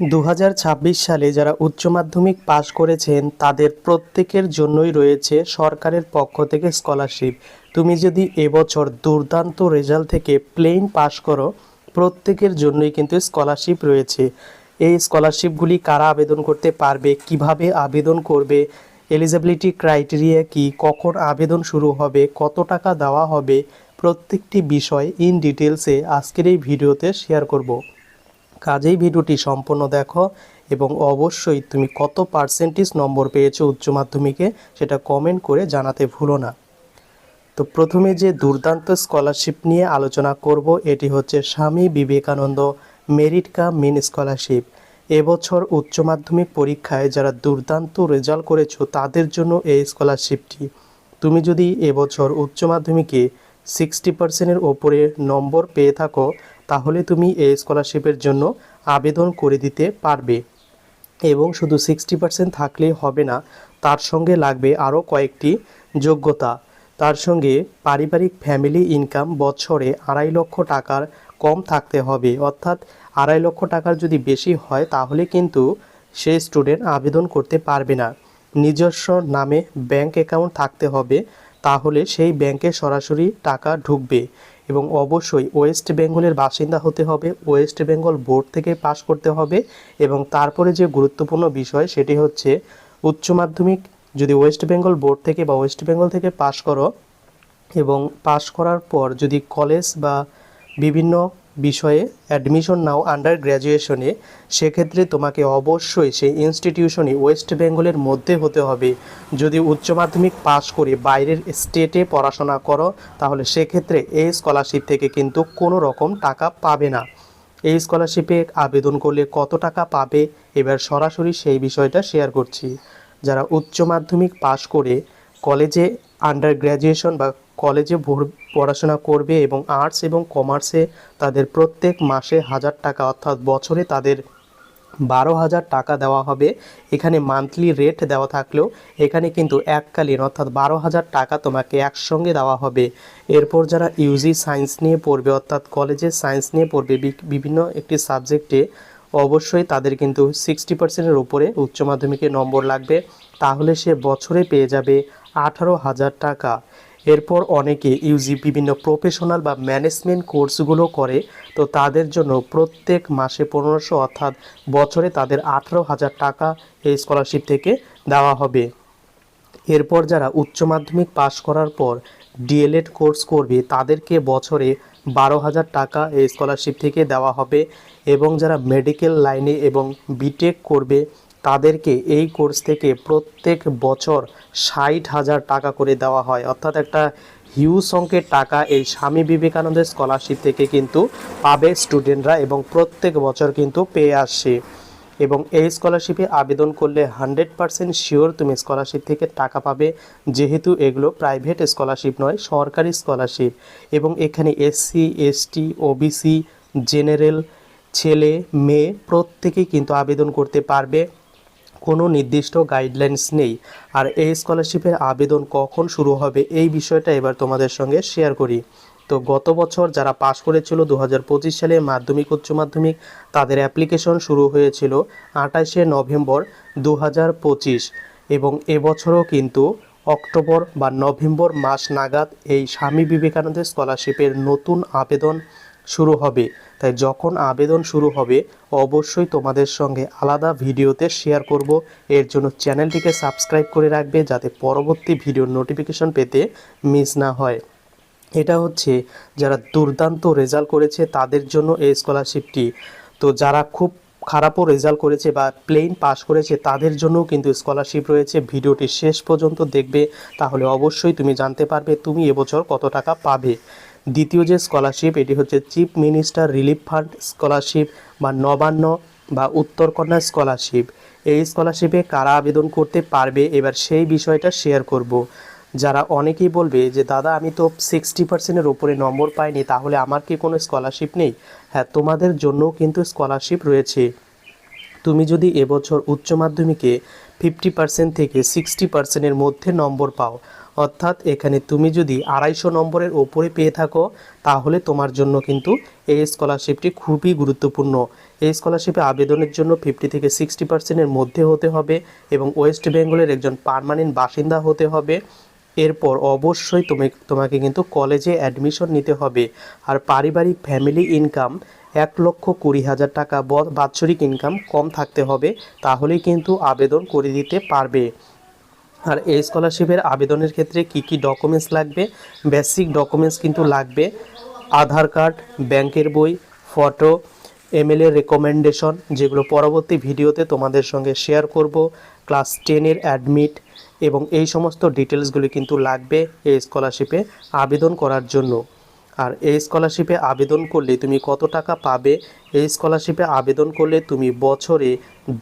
2026 সালে যারা উচ্চ মাধ্যমিক পাশ করেছেন তাদের প্রত্যেকের জন্যই রয়েছে সরকারের পক্ষ থেকে স্কলারশিপ। তুমি যদি এবছর দুর্দান্ত রেজাল্ট থেকে প্লেন পাশ করো, প্রত্যেকের জন্যই কিন্তু স্কলারশিপ রয়েছে। এই স্কলারশিপগুলি কারা আবেদন করতে পারবে, কিভাবে আবেদন করবে, এলিজিবিলিটি ক্রাইটেরিয়া কি, কখন আবেদন শুরু হবে, কত টাকা দেওয়া হবে, প্রত্যেকটি বিষয় ইন ডিটেলসে আজকের এই ভিডিওতে শেয়ার করব। কাজেই ভিডিওটি সম্পূর্ণ দেখো এবং অবশ্যই তুমি কত পার্সেন্টেজ নম্বর পেয়েছো উচ্চ মাধ্যমিকে সেটা কমেন্ট করে জানাতে ভুলো না। তো প্রথমে যে দুর্দান্ত স্কলারশিপ নিয়ে আলোচনা করব এটি হচ্ছে Swami Vivekananda merit cum means scholarship. এবছর উচ্চ মাধ্যমিক পরীক্ষায় যারা দুর্দান্ত রেজাল্ট করেছো তাদের জন্য এই স্কলারশিপটি। তুমি যদি এবছর উচ্চ মাধ্যমিকে 60%-এর ওপরে নম্বর পেয়ে থাকো তাহলে তুমি এই স্কলারশিপের জন্য আবেদন করে দিতে পারবে। এবং শুধু 60% থাকলেই হবে না, তার সঙ্গে লাগবে আরও কয়েকটি যোগ্যতা। তার সঙ্গে পারিবারিক ফ্যামিলি ইনকাম বছরে 2.5 লক্ষ টাকার কম থাকতে হবে, অর্থাৎ 2.5 লক্ষ টাকার যদি বেশি হয় তাহলে কিন্তু সেই স্টুডেন্ট আবেদন করতে পারবে না। নিজস্ব নামে ব্যাংক অ্যাকাউন্ট থাকতে হবে, তাহলে সেই ব্যাংকে সরাসরি টাকা ঢুকবে। এবং অবশ্যই ওয়েস্ট বেঙ্গলের বাসিন্দা হতে হবে, ওয়েস্ট বেঙ্গল বোর্ড থেকে পাশ করতে হবে। এবং তারপরে যে গুরুত্বপূর্ণ বিষয় সেটি হচ্ছে উচ্চ মাধ্যমিক যদি ওয়েস্ট বেঙ্গল বোর্ড থেকে বা ওয়েস্ট বেঙ্গল থেকে পাশ করো এবং পাশ করার পর যদি কলেজ বা বিভিন্ন বিষয়ে অ্যাডমিশন নাও আন্ডার গ্র্যাজুয়েশনে, সেক্ষেত্রে তোমাকে অবশ্যই সেই ইনস্টিটিউশনই ওয়েস্ট বেঙ্গলের মধ্যে হতে হবে। যদি উচ্চ মাধ্যমিক পাশ করে বাইরের স্টেটে পড়াশোনা করো তাহলে সেক্ষেত্রে এই স্কলারশিপ থেকে কিন্তু কোনো রকম টাকা পাবে না। এই স্কলারশিপে আবেদন করলে কত টাকা পাবে এবার সরাসরি সেই বিষয়টা শেয়ার করছি। যারা উচ্চ মাধ্যমিক পাশ করে কলেজে আন্ডার গ্র্যাজুয়েশন বা কলেজে পড়াশোনা করবে এবং আর্টস এবং কমার্সে তাদের প্রত্যেক মাসে 1000 টাকা অর্থাৎ বছরে তাদের 12,000 টাকা দেওয়া হবে। এখানে মান্থলি রেট দেওয়া থাকলেও এখানে কিন্তু এককালীন অর্থাৎ 12,000 টাকা তোমাকে একসঙ্গে দেওয়া হবে। এরপর যারা ইউজি সায়েন্স নিয়ে পড়বে অর্থাৎ কলেজে সায়েন্স নিয়ে পড়বে বিভিন্ন একটি সাবজেক্টে, অবশ্যই তাদের কিন্তু 60%-এর উপরে উচ্চ মাধ্যমিকে নম্বর লাগবে, তাহলে সে বছরে পেয়ে যাবে 18,000 টাকা। এরপর অনেকে ইউজি বিভিন্ন প্রফেশনাল বা ম্যানেজমেন্ট কোর্সগুলো করে, তো তাদের জন্য প্রত্যেক মাসে 1500 অর্থাৎ বছরে তাদের 18,000 টাকা এই স্কলারশিপ থেকে দেওয়া হবে। এরপর যারা উচ্চ মাধ্যমিক পাশ করার পর ডিএলএড কোর্স করবে তাদেরকে বছরে 12,000 টাকা এই স্কলারশিপ থেকে দেওয়া হবে। এবং যারা মেডিকেল লাইনে এবং বিটেক করবে তাদেরকে এই কোর্স থেকে প্রত্যেক বছর 60,000 টাকা করে দেওয়া হয়, অর্থাৎ একটা হিউজ অঙ্কের টাকা এই স্বামী বিবেকানন্দের স্কলারশিপ থেকে কিন্তু পাবে স্টুডেন্টরা এবং প্রত্যেক বছর কিন্তু পেয়ে আসছে। এবং এই স্কলারশিপে আবেদন করলে 100% শিওর তুমি স্কলারশিপ থেকে টাকা পাবে, যেহেতু এগুলো প্রাইভেট স্কলারশিপ নয়, সরকারি স্কলারশিপ। এবং এখানে এসসি এসটি ওবিসি জেনারেল ছেলে মেয়ে প্রত্যেকেই কিন্তু আবেদন করতে পারবে, কোনো নির্দিষ্ট গাইডলাইন্স নেই। আর এই স্কলারশিপের আবেদন কখন শুরু হবে এই বিষয়টা এবার তোমাদের সঙ্গে শেয়ার করি। তো গত বছর যারা পাশ করেছিল 2025 সালে মাধ্যমিক উচ্চ মাধ্যমিক, তাদের অ্যাপ্লিকেশন শুরু হয়েছিল 28শে নভেম্বর 2025 এবং এবছরও কিন্তু অক্টোবর বা নভেম্বর মাস নাগাদ এই স্বামী বিবেকানন্দের স্কলারশিপের নতুন আবেদন শুরু হবে। তাই যখন আবেদন শুরু হবে অবশ্যই তোমাদের সঙ্গে আলাদা ভিডিওতে শেয়ার করব। এর জন্য চ্যানেলটিকে সাবস্ক্রাইব করে রাখবে যাতে পরবর্তী ভিডিওর নোটিফিকেশন পেতে মিস না হয়। এটা হচ্ছে যারা দুর্দান্ত রেজাল্ট করেছে তাদের জন্য এই স্কলারশিপটি। তো যারা খুব খারাপও রেজাল্ট করেছে বা প্লেন পাস করেছে তাদের জন্যও কিন্তু স্কলারশিপ রয়েছে। ভিডিওটি শেষ পর্যন্ত দেখবে, তাহলে অবশ্যই তুমি জানতে পারবে তুমি এবছর কত টাকা পাবে। দ্বিতীয় যে স্কলারশিপ এটি হচ্ছে chief minister relief fund scholarship বা নবান্ন বা উত্তরকন্যা স্কলারশিপ। এই স্কলারশিপে কারা আবেদন করতে পারবে এবার সেই বিষয়টা শেয়ার করব। যারা অনেকেই বলবে যে দাদা আমি তো 60%-এর উপরে নম্বর পাইনি, তাহলে আমার কি কোনো স্কলারশিপ নেই? হ্যাঁ, তোমাদের জন্যও কিন্তু স্কলারশিপ রয়েছে। তুমি যদি এবছর উচ্চ মাধ্যমিকে 50% থেকে 60%-এর মধ্যে নম্বর পাও, অর্থাৎ এখানে তুমি যদি 250 নম্বরের ওপরে পেয়ে থাকো তাহলে তোমার জন্য কিন্তু এই স্কলারশিপটি খুবই গুরুত্বপূর্ণ। এই স্কলারশিপে আবেদনের জন্য 50 থেকে 60%-এর মধ্যে হতে হবে এবং ওয়েস্ট বেঙ্গলের একজন পার্মানেন্ট বাসিন্দা হতে হবে। এরপর অবশ্যই তোমাকে কিন্তু কলেজে অ্যাডমিশন নিতে হবে। আর পারিবারিক ফ্যামিলি ইনকাম 1,20,000 টাকা বাৎসরিক ইনকাম কম থাকতে হবে, তাহলেই কিন্তু আবেদন করে দিতে পারবে। আর এই স্কলারশিপের আবেদনের ক্ষেত্রে কি কি ডকুমেন্টস লাগবে? বেসিক ডকুমেন্টস কিন্তু লাগবে আধার কার্ড, ব্যাংকের বই, ফটো, এমএলএ রেকমেন্ডেশন, যেগুলো পরবর্তী ভিডিওতে তোমাদের সঙ্গে শেয়ার করব, ক্লাস 10-এর অ্যাডমিট এবং এই সমস্ত ডিটেলসগুলি কিন্তু লাগবে এই স্কলারশিপে আবেদন করার জন্য। আর এই স্কলারশিপে আবেদন করলে তুমি কত টাকা পাবে? এই স্কলারশিপে আবেদন করলে তুমি বছরে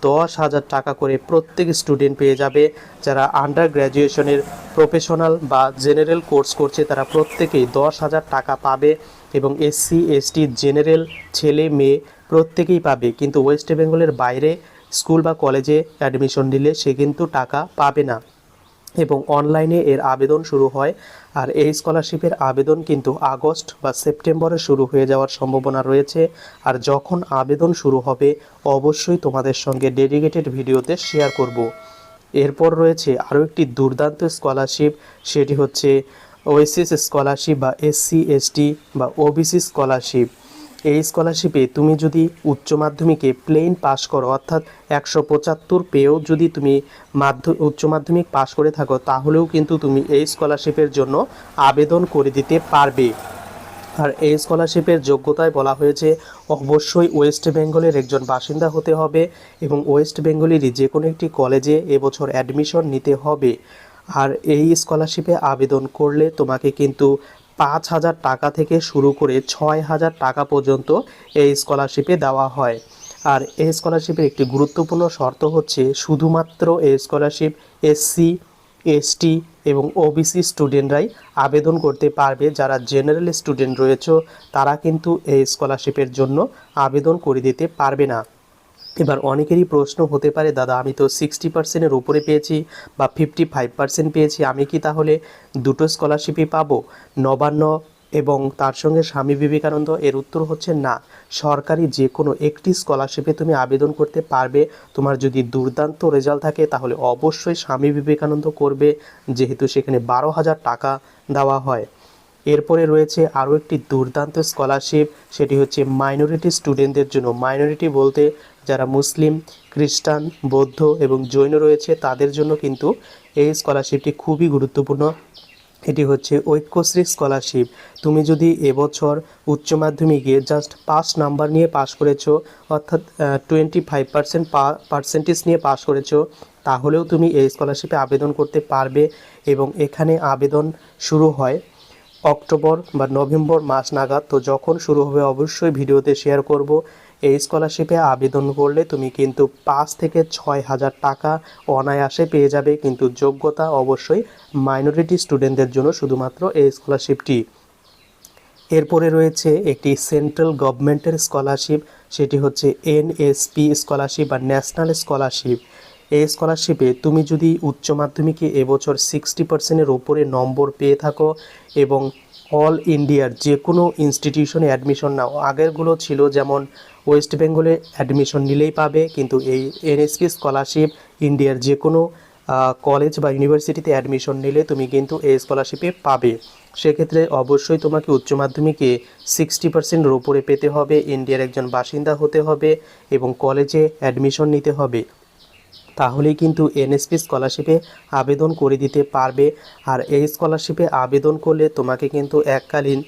10,000 টাকা করে প্রত্যেক স্টুডেন্ট পেয়ে যাবে। যারা আন্ডার গ্র্যাজুয়েশনের প্রফেশনাল বা জেনারেল কোর্স করছে তারা প্রত্যেকেই 10,000 টাকা পাবে এবং এসসি এসটি জেনারেল ছেলে মেয়ে প্রত্যেকেই পাবে। কিন্তু ওয়েস্ট বেঙ্গলের বাইরে স্কুল বা কলেজে অ্যাডমিশন নিলে সে কিন্তু টাকা পাবে না এবং অনলাইনে এর আবেদন শুরু হয়। আর এই স্কলারশিপের আবেদন কিন্তু আগস্ট বা সেপ্টেম্বরে শুরু হয়ে যাওয়ার সম্ভাবনা রয়েছে। আর যখন আবেদন শুরু হবে অবশ্যই তোমাদের সঙ্গে ডেডিকেটেড ভিডিওতে শেয়ার করব। এরপর রয়েছে আরও একটি দুর্দান্ত স্কলারশিপ, সেটি হচ্ছে ওএসএস স্কলারশিপ বা এসসি এসটি বা ওবিসি স্কলারশিপ। এই স্কলারশিপে তুমি যদি উচ্চ মাধ্যমিকে প্লেন পাস করো, অর্থাৎ 175 পেয়েও যদি তুমি উচ্চ মাধ্যমিক পাস করে থাকো তাহলেও কিন্তু তুমি এই স্কলারশিপের জন্য আবেদন করে দিতে পারবে। আর এই স্কলারশিপের যোগ্যতায় বলা হয়েছে অবশ্যই ওয়েস্ট বেঙ্গলের একজন বাসিন্দা হতে হবে এবং ওয়েস্ট বেঙ্গলেরই যে কোনো একটি কলেজে এবছর অ্যাডমিশন নিতে হবে। আর এই স্কলারশিপে আবেদন করলে তোমাকে কিন্তু 5,000 টাকা থেকে শুরু করে 6,000 টাকা পর্যন্ত এই স্কলারশিপে দেওয়া হয়। আর এই স্কলারশিপের একটি গুরুত্বপূর্ণ শর্ত হচ্ছে শুধুমাত্র এই স্কলারশিপ এসসি এসটি এবং ওবিসি স্টুডেন্টরাই আবেদন করতে পারবে। যারা জেনারেল স্টুডেন্ট রয়েছে তারা কিন্তু এই স্কলারশিপের জন্য আবেদন করে দিতে পারবে না। এবার অনেকেরই প্রশ্ন হতে পারে, দাদা আমি তো 60%-এর উপরে পেয়েছি বা 55% পেয়েছি, আমি কি তাহলে দুটো স্কলারশিপই পাবো, নবান্ন এবং তার সঙ্গে স্বামী বিবেকানন্দ? এর উত্তর হচ্ছে না। সরকারি যে কোনো একটি স্কলারশিপে তুমি আবেদন করতে পারবে। তোমার যদি দুর্দান্ত রেজাল্ট থাকে তাহলে অবশ্যই স্বামী বিবেকানন্দ করবে, যেহেতু সেখানে 12,000 টাকা দেওয়া হয়। এরপরে রয়েছে আরও একটি দুর্দান্ত স্কলারশিপ, সেটি হচ্ছে মাইনরিটি স্টুডেন্টদের জন্য। মাইনরিটি বলতে যারা মুসলিম, খ্রিস্টান, বৌদ্ধ এবং জৈন রয়েছে তাদের জন্য কিন্তু এই স্কলারশিপটি খুবই গুরুত্বপূর্ণ। এটি হচ্ছে ঐক্যশ্রী স্কলারশিপ। তুমি যদি এবছর উচ্চ মাধ্যমিকে জাস্ট 5 নাম্বার নিয়ে পাশ করেছো, অর্থাৎ 25% পার্সেন্টেজ নিয়ে পাশ করেছো, তাহলেও তুমি এই স্কলারশিপে আবেদন করতে পারবে এবং এখানে আবেদন শুরু হয় অক্টোবর বা নভেম্বর মাস নাগাদ। তো যখন শুরু হবে অবশ্যই ভিডিওতে শেয়ার করব। এই স্কলারশিপে আবেদন করলে তুমি কিন্তু 5 থেকে 6,000 টাকা অনায়াসে পেয়ে যাবে, কিন্তু যোগ্যতা অবশ্যই মাইনরিটি স্টুডেন্টদের জন্য শুধুমাত্র এই স্কলারশিপটি। এরপরে রয়েছে একটি সেন্ট্রাল গভর্নমেন্টের স্কলারশিপ, সেটি হচ্ছে এনএসপি স্কলারশিপ বা ন্যাশনাল স্কলারশিপ। এই স্কলারশিপে তুমি যদি উচ্চ মাধ্যমিকে এবছর 60%-এর ওপরে নম্বর পেয়ে থাকো এবং অল ইন্ডিয়ার যে কোনো ইনস্টিটিউশনে অ্যাডমিশন নাও, আগেরগুলো ছিল যেমন ওয়েস্ট বেঙ্গলে অ্যাডমিশন নিলেই পাবে, কিন্তু এই এনএসপি স্কলারশিপ ইন্ডিয়ার যে কোনো কলেজ বা ইউনিভার্সিটিতে অ্যাডমিশন নিলে তুমি কিন্তু এই স্কলারশিপে পাবে। সেক্ষেত্রে অবশ্যই তোমাকে উচ্চ মাধ্যমিকে 60%-এর ওপরে পেতে হবে, ইন্ডিয়ার একজন বাসিন্দা হতে হবে এবং কলেজে অ্যাডমিশন নিতে হবে, তাহলেই কিন্তু এনএসপি স্কলারশিপে আবেদন করে দিতে পারবে। আর এই স্কলারশিপে আবেদন করলে তোমাকে কিন্তু এককালীন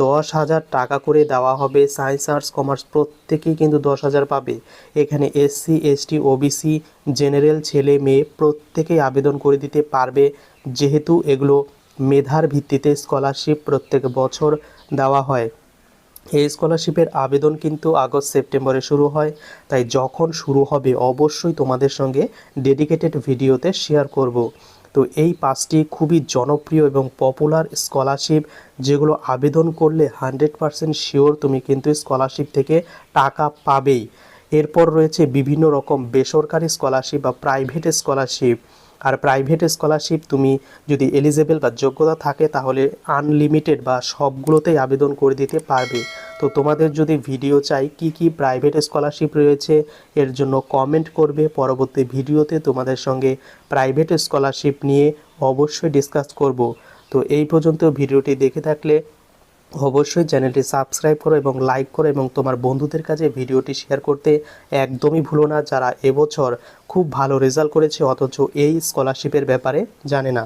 10,000 টাকা করে দেওয়া হবে। সায়েন্স আর্টস কমার্স প্রত্যেকেই কিন্তু 10,000 পাবে। এখানে এসসি এসটি ওবিসি জেনারেল ছেলে মেয়ে প্রত্যেকেই আবেদন করে দিতে পারবে, যেহেতু এগুলো মেধার ভিত্তিতে স্কলারশিপ প্রত্যেক বছর দেওয়া হয়। এই স্কলারশিপের আবেদন কিন্তু আগস্ট সেপ্টেম্বরে শুরু হয়, তাই যখন শুরু হবে অবশ্যই তোমাদের সঙ্গে ডেডিকেটেড ভিডিওতে শেয়ার করব। তো এই 5টি খুবই জনপ্রিয় এবং পপুলার স্কলারশিপ, যেগুলো আবেদন করলে 100% শিওর তুমি কিন্তু স্কলারশিপ থেকে টাকা পাবেই। এরপর রয়েছে বিভিন্ন রকম বেসরকারি স্কলারশিপ বা প্রাইভেট স্কলারশিপ। আর প্রাইভেট স্কলারশিপ তুমি যদি এলিজেবল বা যোগ্যতা থাকে তাহলে আনলিমিটেড বা সবগুলোতেই আবেদন করে দিতে পারবে। তো তোমাদের যদি ভিডিও চাই কি কি প্রাইভেট স্কলারশিপ রয়েছে এর জন্য কমেন্ট করবে, পরবর্তী ভিডিওতে তোমাদের সঙ্গে প্রাইভেট স্কলারশিপ নিয়ে অবশ্যই ডিসকাস করব। তো এই পর্যন্ত ভিডিওটি দেখে থাকলে অবশ্যই চ্যানেলটি সাবস্ক্রাইব করো এবং লাইক করো এবং তোমার বন্ধুদের কাছে ভিডিওটি শেয়ার করতে একদমই ভুলো না, যারা এবছর খুব ভালো রেজাল্ট করেছে অথচ এই স্কলারশিপের ব্যাপারে জানে না।